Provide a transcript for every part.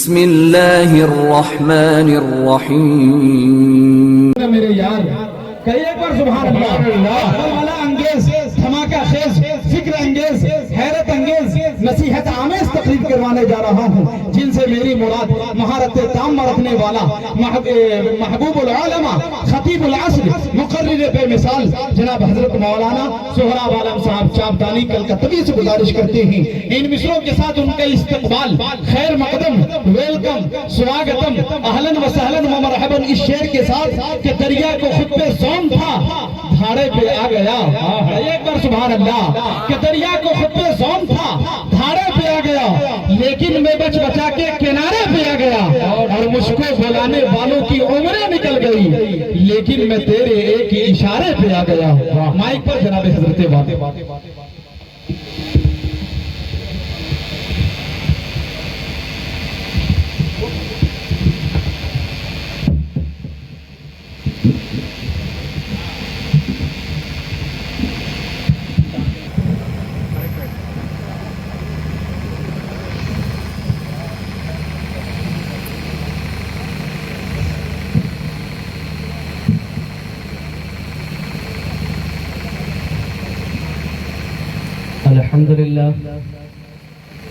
बिस्मिल्लाहिर्रहमानिर्रहीम। मेरे यार कई एक बार सुभान अल्लाह वाला अंगेज, धमाका खेज, फिक्र अंगेज, हैरत अंगेज, नसीहत आमेज तकरीब करवाने जा रहा हूँ, जिनसे मेरी मुराद महारत ताम रखने वाला महबूबुल आलमा खतीबुल असर मुकर्रिर बेमिसाल जनाब हजरत मौलाना सोहराब आलम साहब चापदानी कलकत्ता से गुजारिश करते हैं इन मिसरों के साथ उनका इस्तकबाल, खैर मकदम, वेलकम, स्वागतम, अहलन व सहलन व मरहबन इस शेर के साथ कि दरिया को खुद पे सौम था धारे पे आ गया। एक बार सुभान अल्लाह कि दरिया को खुद पे सौम था धारे पे आ गया, लेकिन मैं बच बचा के किनारे पे आ गया और मुझको बुलाने वालों की उम्रें निकल गई, लेकिन मैं तेरे एक ही इशारे पे आ गया। माइक पर जनाब हजरत बातें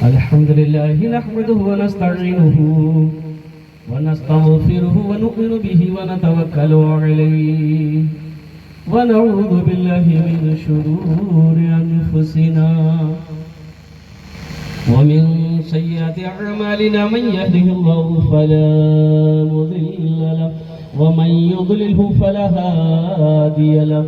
अल्हम्दुलिल्लाह नहमदुहु व नस्तईनुहु व नस्तगफिरुहु व नु'मिनु बिही व नतवक्कलु अलैहि व नऊज़ु बिल्लाहि मिन शुरूरि अनफुसिना व मिन सय्यिआति अअमालिना मन यहदिहिल्लाहु फला मुदिल्ल लहु व मन युद्लिलहु फला हादिय लहु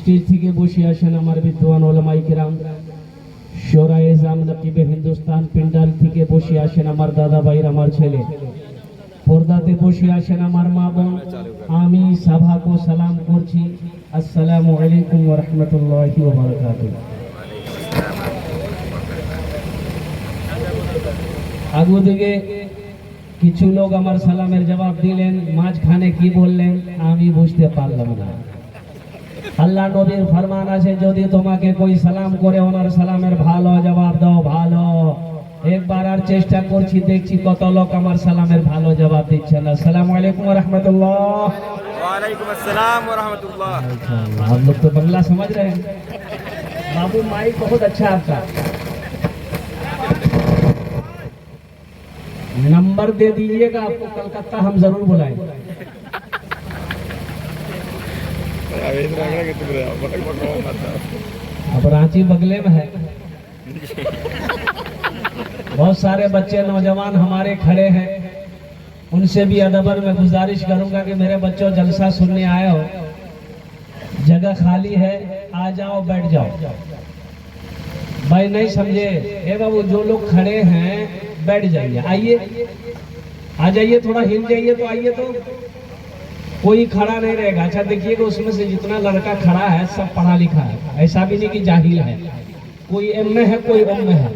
स्टेज থেকে বসে আসেন আমার বিদ্বান ওলামায়ে কেরাম, শোরায়ে জাম নকিবে হিন্দুস্তান পিন্ডাল থেকে বসে আসেন আমার দাদা ভাইরা, আমার ছেলে, পর্দাতে বসে আসেন আমার মা বোন। আমি সভাকে সালাম করছি, আসসালামু আলাইকুম ওয়া রাহমাতুল্লাহি ওয়া বারাকাতুহু। আগে থেকে কিছু লোক আমার সালামের জবাব দিলেন, মাঝখানে কি বললেন আমি বুঝতে পারলাম না। আল্লাহ নবীর ফরমান আছে, যদি তোমাকে কই সালাম করে ওনার সালামের ভালো জবাব দাও। ভালো একবার আর চেষ্টা করছি, দেখছি কত লোক আমার সালামের ভালো জবাব দিচ্ছেন। আসসালামু আলাইকুম ওয়া রাহমাতুল্লাহ। वालेकुम अस्सलाम व रहमतुल्लाह। आप लोग तो बंगला समझ रहे हैं। बाबू माइक बहुत अच्छा आपका, नंबर दे दीजिएगा, आपको कलकत्ता हम जरूर बुलाएंगे। अब रांची बगले में है, बहुत सारे बच्चे नौजवान हमारे खड़े हैं, उनसे भी अदबर में गुजारिश करूंगा कि मेरे बच्चों जलसा सुनने आए हो, जगह खाली है, आ जाओ बैठ जाओ। भाई नहीं समझे, ए बाबू जो लोग खड़े हैं बैठ जाइए, आइए आ जाइए, थोड़ा हिल जाइए तो आइए, तो कोई खड़ा नहीं रहेगा। अच्छा देखिएगा, उसमें से जितना लड़का खड़ा है सब पढ़ा लिखा है, ऐसा भी नहीं कि जाहिल है, कोई एम में है कोई एम में है।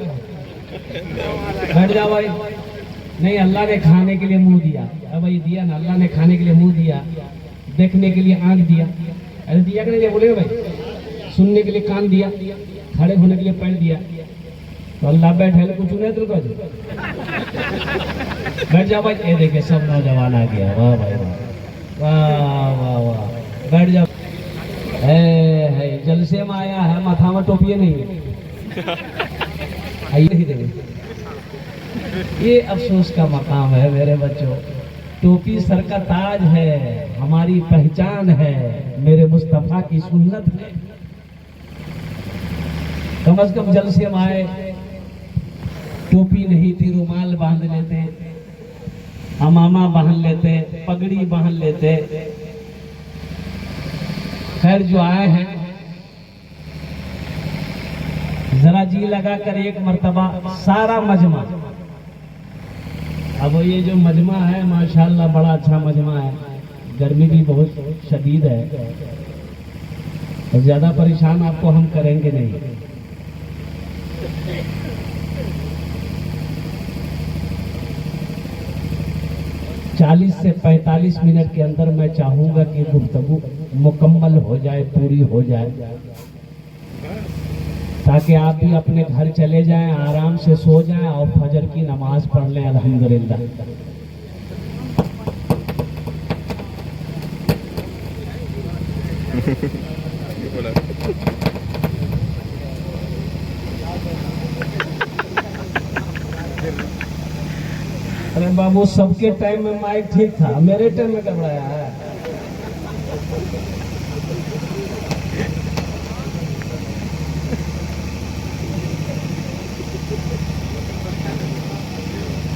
बैठ जाओ भाई, नहीं, अल्लाह ने खाने के लिए मुंह दिया। अब भाई दिया ना, अल्लाह ने खाने के लिए मुंह दिया, देखने के लिए आंख दिया, अरे दिया कि नहीं बोलेगा भाई, सुनने के लिए कान दिया, खड़े होने के लिए पैर दिया, तो अल्लाह बैठे कुछ नहीं तो बैठ जाओ भाई। ये देखे सब नौजवान आ गया, वाह भाई वाह वाह वाह, बैठ जाओ। है जलसे में आया है, माथा में टोपिए नहीं है, आइए ही देंगे। ये अफसोस का मकाम है मेरे बच्चों। टोपी सर का ताज है, हमारी पहचान है, मेरे मुस्तफा की सुन्नत है। कम से कम जलसे में आए, टोपी नहीं थी रुमाल बांध लेते, अमामा बांध लेते, पगड़ी बांध लेते। खैर जो आए हैं जरा जी लगा कर एक मर्तबा सारा मजमा, अब ये जो मजमा है माशाल्लाह बड़ा अच्छा मजमा है, गर्मी भी बहुत शदीद है और ज्यादा परेशान आपको हम करेंगे नहीं। चालीस से 45 मिनट के अंदर मैं चाहूंगा कि गुफ्तगू मुकम्मल हो जाए, पूरी हो जाए, ताकि आप भी अपने घर चले जाएं, आराम से सो जाएं और फजर की नमाज पढ़ लें अल्हम्दुलिल्लाह। अरे बाबू, सबके टाइम में माइक ठीक था, मेरे टाइम में गड़बड़ाया है।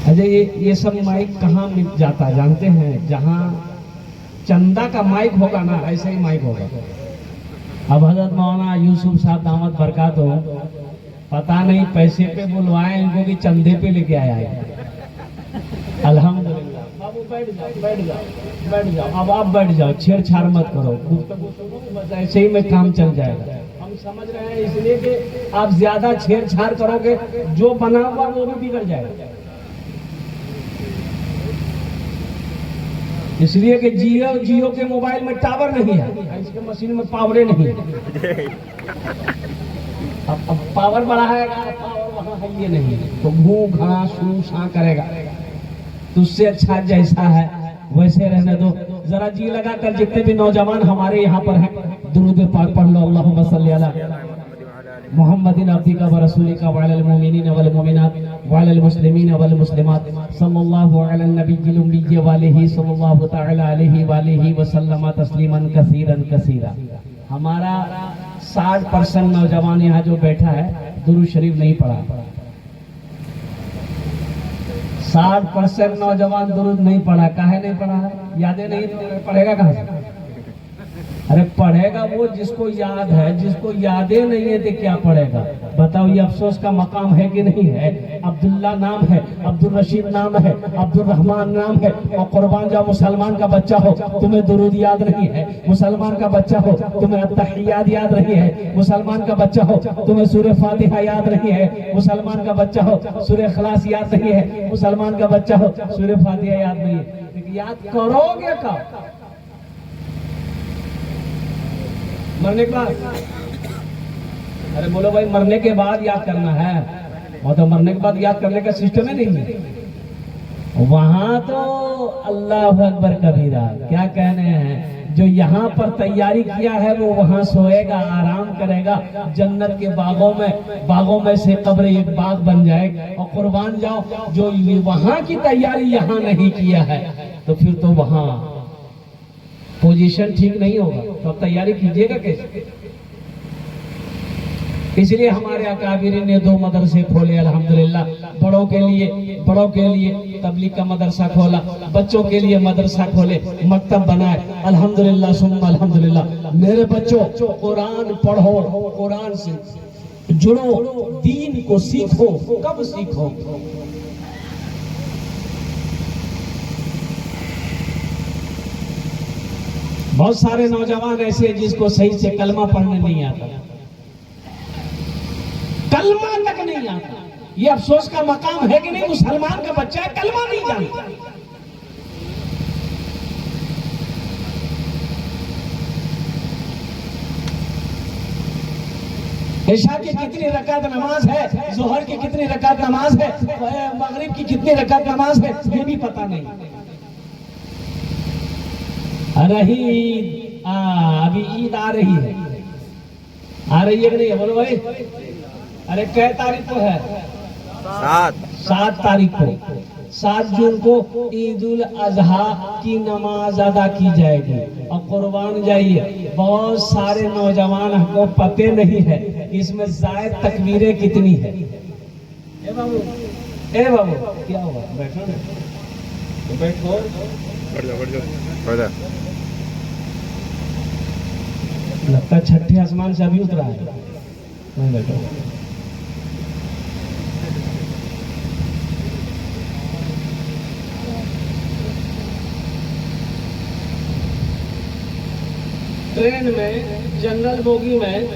अजय ये सब माइक कहाँ मिल जाता जानते हैं? जहाँ चंदा का माइक होगा ना, ऐसे ही माइक होगा। अब हजरत मौलाना यूसुफ साहब दामद बरकात हो, पता नहीं पैसे पे बुलवाए इनको कि चंदे पे लेके आया है। अल्हम्दुलिल्लाह। बाबू बैठ जाओ, बैठ जाओ, बैठ जाओ। अब आप बैठ जाओ, छेड़छाड़ मत करो, बस ऐसे ही में काम चल जाएगा। हम समझ रहे हैं, इसलिए कि आप ज्यादा छेड़छाड़ करोगे, जो बना हुआ वो भी बिगड़ जाएगा। इसलिए कि जियो के मोबाइल में टावर नहीं है, इसके मशीन में पावरे नहीं है। अब पावर बढ़ाएगा, पावर वहाँ है ये नहीं, तो घू घा शू शा करेगा। तो उससे अच्छा जैसा है वैसे रहने दो। जरा जी लगा कर जितने भी नौजवान हमारे यहाँ पर हैं, दुरूद पाक पढ़ लो। अल्लाहुम्मा सल्ली अला मुहम्मदिन अब्दिका व रसूलिका व अलल मुमिनीन वल मुमिनात व अलल मुस्लिमीन वल मुस्लिमात सल्लल्लाहु अला नबिय्यिल उम्मी व आलिहि सल्लल्लाहु तआला अलैहि व आलिहि व सल्लम तस्लीमन कसीरन कसीरा। हमारा 60% नौजवान यहाँ जो बैठा है दुरूद शरीफ नहीं पढ़ा। 60% नौजवान दुरूद नहीं पढ़ा। काहे नहीं पढ़ा है? यादें नहीं, पढ़ेगा कहाँ से? अरे पढ़ेगा वो जिसको याद है, जिसको यादें नहीं है तो क्या पढ़ेगा? बताओ, ये अफसोस का मकाम है कि नहीं है? अब्दुल्ला नाम है, अब्दुल रशीद नाम है, अब्दुल रहमान नाम है, और कुर्बान जाओ मुसलमान का बच्चा हो, तुम्हें दुरूद याद नहीं है। मुसलमान का बच्चा हो, तुम्हें अत्तहियात याद नहीं है। मुसलमान का बच्चा हो, तुम्हें सूरह फातिहा याद नहीं है। मुसलमान का बच्चा हो, सूरह इखलास याद नहीं है। मुसलमान का बच्चा हो, सूरह फातिहा याद नहीं है। याद करोगे कब? मरने के बाद? अरे बोलो भाई, मरने के बाद याद करना है, वो तो मरने के बाद याद करने का सिस्टम ही नहीं है। वहां तो अल्लाह अकबर कबीरा, क्या कहने हैं। जो यहाँ पर तैयारी किया है वो वहाँ सोएगा, आराम करेगा। जन्नत के बागों में से कब्र एक बाग बन जाएगा। और कुर्बान जाओ, जो वहाँ की तैयारी यहाँ नहीं किया है तो फिर तो वहाँ पोजीशन ठीक नहीं होगा, तो अब तैयारी कीजिएगा कैसे? इसलिए हमारे अकाबिरीन ने 2 मदरसे खोले अल्हम्दुलिल्लाह। बड़ों के लिए तबलीग का मदरसा खोला, बच्चों के लिए मदरसा खोले, मकतब बनाए। अल्हम्दुलिल्लाह सुम्मा अल्हम्दुलिल्लाह। मेरे बच्चों, कुरान पढ़ो, कुरान से जुड़ो, दीन को सीखो। कब सीखो? बहुत सारे नौजवान ऐसे हैं जिसको सही से कलमा पढ़ने नहीं आता, कलमा तक नहीं आता। ये अफसोस का मकाम है कि नहीं, मुसलमान का बच्चा है, कलमा नहीं जानता। ईशा की कितनी रकात नमाज है, जोहर की कितनी रकात नमाज है, मगरिब की कितनी रकात नमाज है, ये भी पता नहीं। रही अभी ईद आ रही है, आ रही है कि नहीं, बोलो भाई। अरे कै तारीख को है? 7 तारीख को, 7 जून को ईद उल अजहा की नमाज अदा की जाएगी। और कुर्बान जाइए, बहुत सारे नौजवान हमको पते नहीं है इसमें जायद तकबीरें कितनी है। ए बाबू क्या हुआ, बैठो ना, बैठो, बढ़ जा। लगता है छठे आसमान से अभी उतरा है। नहीं बैठो। ट्रेन में जनरल बोगी में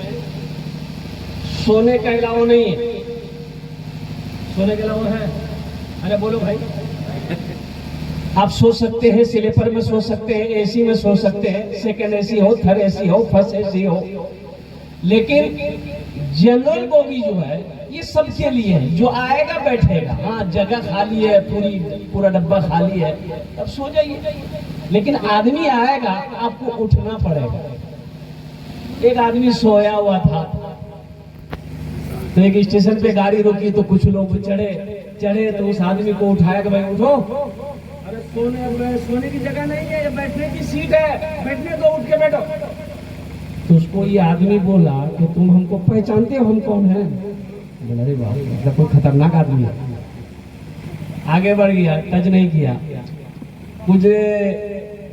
सोने का अलावा नहीं है। सोने के अलावा है? अरे बोलो भाई। आप सो सकते हैं, स्लीपर में सो सकते हैं, एसी में सो सकते हैं, सेकंड एसी हो, थर्ड एसी हो, फर्स्ट एसी हो, लेकिन जनरल बोगी जो है ये सबके लिए है। जो आएगा बैठेगा, हाँ जगह खाली है, पूरा डब्बा खाली है, तब सो जाइए। लेकिन आदमी आएगा, आपको उठना पड़ेगा। एक आदमी सोया हुआ था, तो एक स्टेशन पे गाड़ी रुकी, तो कुछ लोग चढ़े तो उस आदमी को उठाया कि भाई उठो। अरे सोने की जगह नहीं है, ये बैठने की सीट है, बैठने दो, उठ के बैठो। तो उसको ये आदमी बोला कि तुम हमको पहचानते हो, हम कौन हैं? बोला अरे बाप, मतलब कोई खतरनाक आदमी है। आगे बढ़ गया, टच नहीं किया। कुछ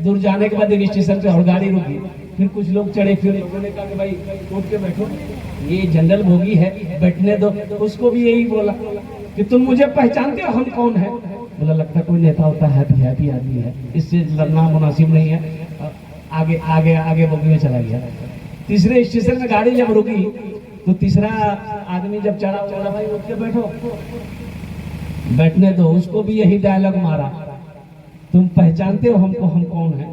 दूर जाने के बाद एक स्टेशन पे और गाड़ी रुकी, फिर कुछ लोग चढ़े, फिर लोगों ने कहा कि भाई उठ के बैठो, ये जनरल बोगी है, बैठने दो। उसको भी यही बोला कि तुम मुझे पहचानते हो, हम कौन है? बोला लगता कोई नेता होता है, हैप्पी आदमी है, इससे लड़ना मुनासिब नहीं है। आगे बोगी में चला गया। तीसरे स्टेशन में गाड़ी जब रुकी, तो तीसरा आदमी जब चढ़ा, बोला भाई उठ के बैठो, बैठने दो। उसको भी यही डायलॉग मारा, तुम पहचानते हो हमको, हम कौन है?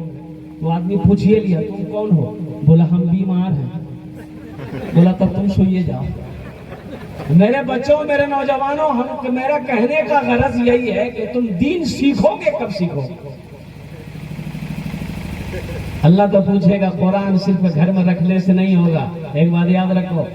तो आदमी पूछिए लिया, तुम कौन हो? बोला हम बीमार हैं। बोला तब तुम सोइए जाओ। मेरे बच्चों, मेरे नौजवानों, मेरा कहने का गरज यही है कि तुम दीन सीखोगे कब सीखोगे? अल्लाह तो पूछेगा। कुरान सिर्फ घर में रखने से नहीं होगा। एक बात याद रखो,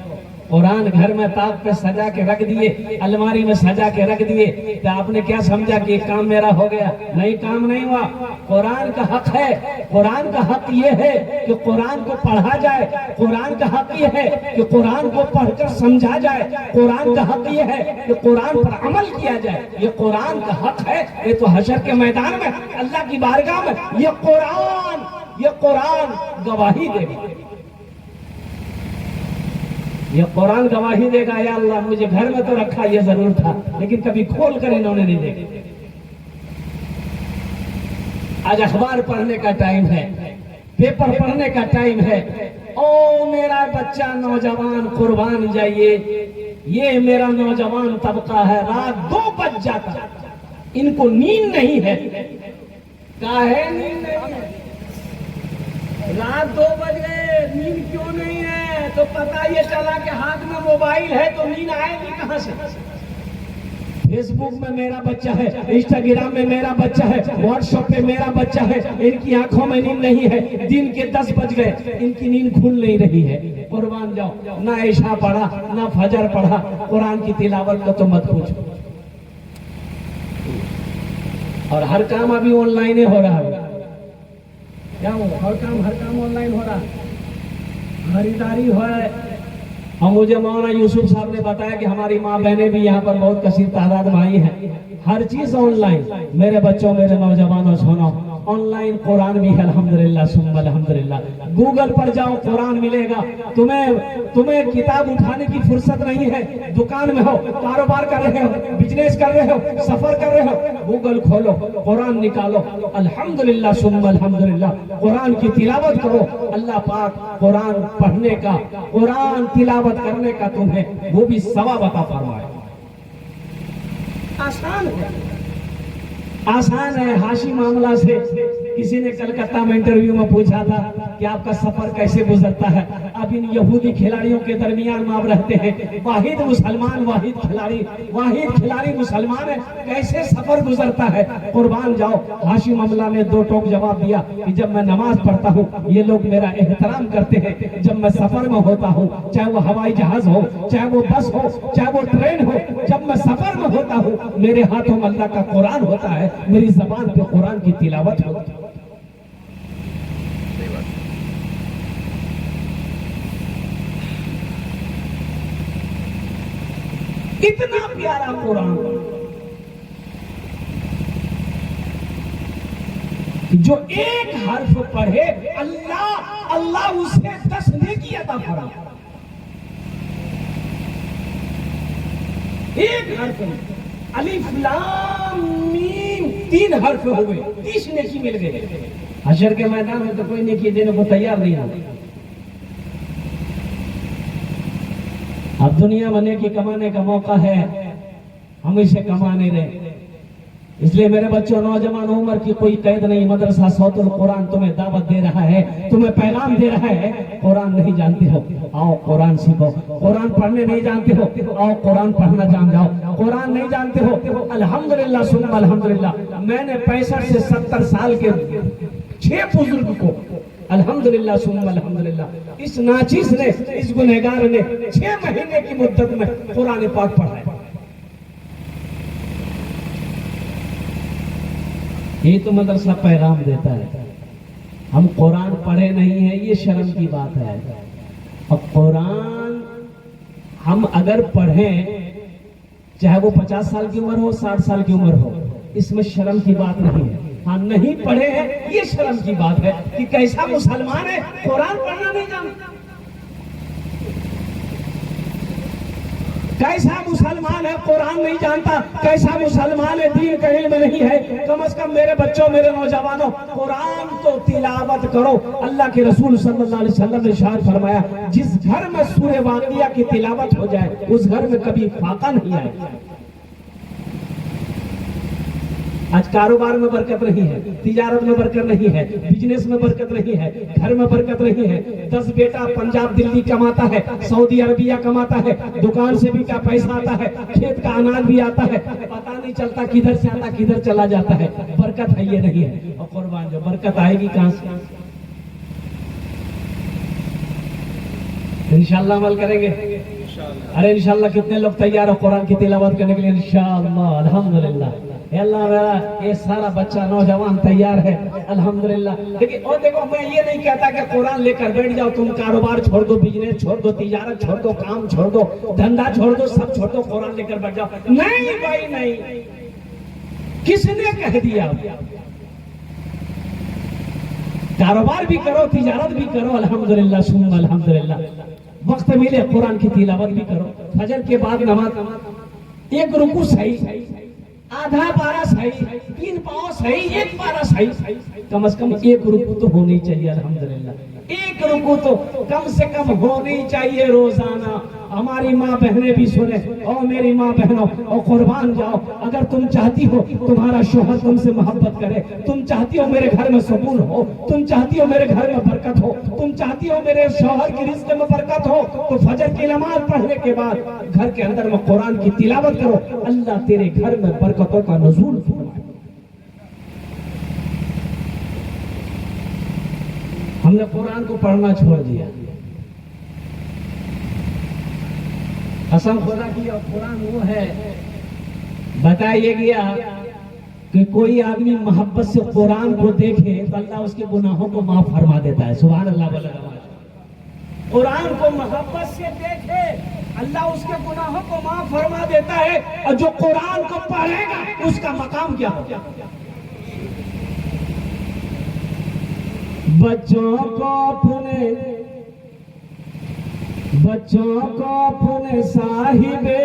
कुरान घर में ताक पे सजा के रख दिए, अलमारी में सजा के रख दिए, तो आपने क्या समझा कि काम मेरा हो गया? नहीं, काम नहीं हुआ। कुरान का हक है, कुरान का हक ये है कि कुरान को पढ़ा जाए, कुरान का हक ये है कि कुरान को पढ़कर समझा जाए, कुरान का हक ये है कि कुरान पर अमल किया जाए। ये कुरान का हक है। ये तो हशर के मैदान में, अल्लाह की बारगाह में ये कुरान गवाही देगा। ये कुरान गवाही देगा, या अल्लाह मुझे घर में तो रखा ये जरूर था, लेकिन कभी खोल कर इन्होंने नहीं देखा। आज अखबार पढ़ने का टाइम है, पेपर पढ़ने का टाइम है। ओ मेरा बच्चा नौजवान, कुर्बान जाइए, ये मेरा नौजवान तबका है, रात 2 बज जाता, इनको नींद नहीं है। काहे नींद नहीं है? रात 2 बज गए, नींद क्यों नहीं है? तो पता ये चला कि हाथ में मोबाइल है, तो नींद आएगी कहां से? फेसबुक में मेरा बच्चा है, इंस्टाग्राम में मेरा बच्चा है, व्हाट्सएप पे मेरा बच्चा है, इनकी आंखों में नींद नहीं है। दिन के 10 बज गए, इनकी नींद खुल नहीं रही है। कुर्बान जाओ, ना ईशा पढ़ा, ना फजर पढ़ा, कुरान की तिलावत का तो मत पूछो। और हर काम अभी ऑनलाइन ही हो रहा है। क्या हो? हर काम ऑनलाइन हो रहा है, खरीदारी हो रहा है। और मुझे मौलाना यूसुफ साहब ने बताया कि हमारी माँ बहनें भी यहाँ पर बहुत कसीर तादाद में आई हैं। हर चीज ऑनलाइन। मेरे बच्चों, मेरे नौजवानों, सुनो, ऑनलाइन कुरान भी है, अल्हम्दुलिल्लाह सुम्मा अल्हम्दुलिल्लाह। गूगल पर जाओ, कुरान मिलेगा। तुम्हें किताब उठाने की फुर्सत नहीं है। दुकान में हो, कारोबार कर रहे हो, बिजनेस कर रहे हो, सफर कर रहे हो, गूगल खोलो, कुरान निकालो, अल्हम्दुलिल्लाह सुम्मा अल्हम्दुलिल्लाह, कुरान की तिलावत करो। अल्लाह पाक कुरान पढ़ने का, कुरान तिलावत करने का तुम्हें वो भी सवाब अता फरमाए। आसान है, आसान है। हाशी मामला से किसी ने कलकत्ता में इंटरव्यू में पूछा था कि आपका सफर कैसे गुजरता है। अब इन यहूदी खिलाड़ियों के दरमियान में आप रहते हैं, वाहिद मुसलमान, वाहिद खिलाड़ी मुसलमान है, कैसे सफर गुजरता है? कुर्बान जाओ, हाशी मामला ने दो टोक जवाब दिया कि जब मैं नमाज पढ़ता हूँ ये लोग मेरा एहतराम करते हैं, जब मैं सफर में होता हूँ, चाहे वो हवाई जहाज हो, चाहे वो बस हो, चाहे वो ट्रेन हो, जब मैं सफर में होता हूँ मेरे हाथों में अल्लाह का कुरान होता है, मेरी जबान पे कुरान की तिलावत होती है। इतना प्यारा कुरान जो एक हर्फ पढ़े अल्लाह उसे 10 नेकी अता फरमा। एक हर्फ अलिफ लाम मीम 3 हर्फ हो गए, 30 नेकी मिल गए। हशर के मैदान में तो कोई नेकी देने को तैयार नहीं है। अब दुनिया में नेकी कमाने का मौका है, हम इसे कमा नहीं रहे। इसलिए मेरे बच्चों, नौजवान उम्र की कोई कैद नहीं। मदरसा सौतुल कुरान तुम्हें दावत दे रहा है, तुम्हें पैगाम दे रहा है। कुरान नहीं जानते हो, आओ कुरान सीखो। कुरान पढ़ने नहीं जानते हो, आओ कुरान पढ़ना जान जाओ। कुरान नहीं जानते हो, अल्हम्दुलिल्लाह सुम्मा अल्हम्दुलिल्लाह। मैंने 65 से 70 साल के 6 बुजुर्ग को अल्हम्दुलिल्लाह सुम्मा अल्हम्दुलिल्लाह, इस नाचीज ने, इस गुनहगार ने 6 महीने की मुद्दत में कुरान पाक पढ़ा है। ये तो मदरसा पैगाम देता है। हम कुरान पढ़े नहीं है, ये शर्म की बात है। और कुरान हम अगर पढ़ें, चाहे वो 50 साल की उम्र हो, 60 साल की उम्र हो, इसमें शर्म की बात नहीं है। हाँ, नहीं पढ़े हैं ये शर्म की बात है कि कैसा मुसलमान है, कुरान पढ़ना नहीं जानता। कैसा मुसलमान है, कुरान नहीं जानता। कैसा मुसलमान है, दीन का इल्म नहीं है। कम से कम मेरे बच्चों, मेरे नौजवानों, कुरान तो तिलावत करो। अल्लाह के रसूल सल्लल्लाहु अलैहि वसल्लम ने इरशाद फरमाया, जिस घर में सूरह वाक़िया की तिलावत हो जाए उस घर में कभी फाका नहीं आएगा। आज कारोबार में बरकत नहीं है, तिजारत में बरकत नहीं है, बिजनेस में बरकत नहीं है, घर में बरकत नहीं है। 10 बेटा पंजाब दिल्ली कमाता है, सऊदी अरबिया कमाता है, दुकान से भी का पैसा आता है, खेत का अनाज भी आता है, पता नहीं चलता किधर से आता किधर चला जाता है। बरकत है ये नहीं है। और कुर्बान जो बरकत आएगी कहां से? इंशाअल्लाह अमल करेंगे। अरे इंशाअल्लाह कितने लोग तैयार हो कुरान की तिलावत करने के लिए? इंशाअल्लाह अल्हम्दुलिल्लाह। अल्लाह मेरा ये सारा बच्चा नौजवान तैयार है अल्हम्दुलिल्लाह। लेकिन और देखो, मैं ये नहीं कहता कि कुरान लेकर बैठ जाओ, तुम कारोबार छोड़ दो, बिजनेस छोड़ दो, तिजारत छोड़ दो, काम छोड़ दो, धंधा छोड़ दो, सब छोड़ दो, कुरान लेकर बैठ जाओ। नहीं भाई नहीं, किसने कह दिया? कारोबार भी करो, तिजारत भी करो, अल्हम्दुलिल्लाह सुम्मा अल्हम्दुलिल्लाह। वक्त मिले कुरान की तिलावत भी करो। फजर के बाद नमाज, एक रुकू सही, आधा पारा सही, 3 पाँव सही, 1 पारा सही, कम से कम 1 रुकू तो होनी चाहिए अल्हम्दुलिल्लाह। 1 रुकू तो कम से कम होनी चाहिए रोजाना। हमारी माँ बहनें भी सुने, और मेरी माँ बहनों, और कुर्बान जाओ, अगर तुम चाहती हो तुम्हारा शोहर तुमसे मोहब्बत करे, तुम चाहती हो मेरे घर में सुकून हो, तुम चाहती हो मेरे घर में बरकत हो, तुम चाहती हो मेरे शोहर की रिज़्क़ में बरकत हो, तो फजर की नमाज पढ़ने के बाद घर के अंदर में कुरान की तिलावत करो। अल्लाह तेरे घर में बरकतों का नुज़ूल फरमाए। हमने कुरान को पढ़ना छोड़ दिया, कसम खुदा की। और कुरान वो है, बताइए गया कि कोई आदमी मोहब्बत से कुरान को देखे तो अल्लाह उसके गुनाहों को माफ फरमा देता है। सुभान अल्लाह। कुरान को मोहब्बत से देखे अल्लाह उसके गुनाहों को माफ फरमा देता है। और जो कुरान को पढ़ेगा उसका मकाम क्या होगा? बच्चों को अपने साहिबे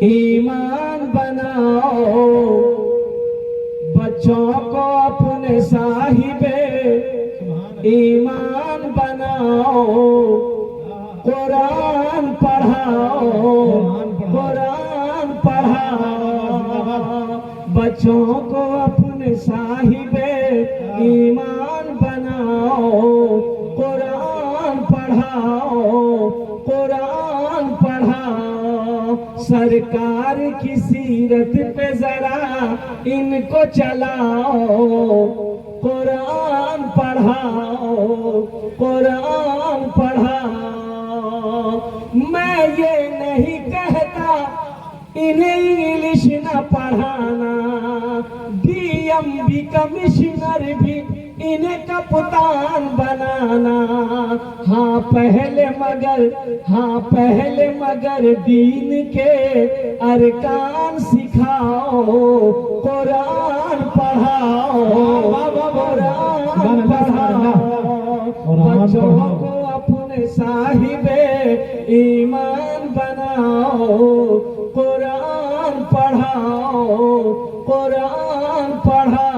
ईमान बनाओ, बच्चों को अपने साहिबे ईमान बनाओ, कुरान पढ़ाओ, कुरान पढ़ाओ। बच्चों को अपने साहिबे ईमान बनाओ, कुरान पढ़ाओ, कुरान पढ़ाओ। सरकार की सीरत पे जरा इनको चलाओ, कुरान पढ़ाओ, कुरान पढ़ाओ। मैं ये नहीं कहता इन्हें इंग्लिश न पढ़ाना, डीएमबी कमिश्नर भी इन्हें कप्तान बनाना। हाँ पहले मगर दीन के अरकान सिखाओ, कुरान पढ़ाओ, कुरान पढ़ाओ। बच्चों को अपने साहिबे ईमान बनाओ, कुरान पढ़ाओ, कुरान पढ़ाओ।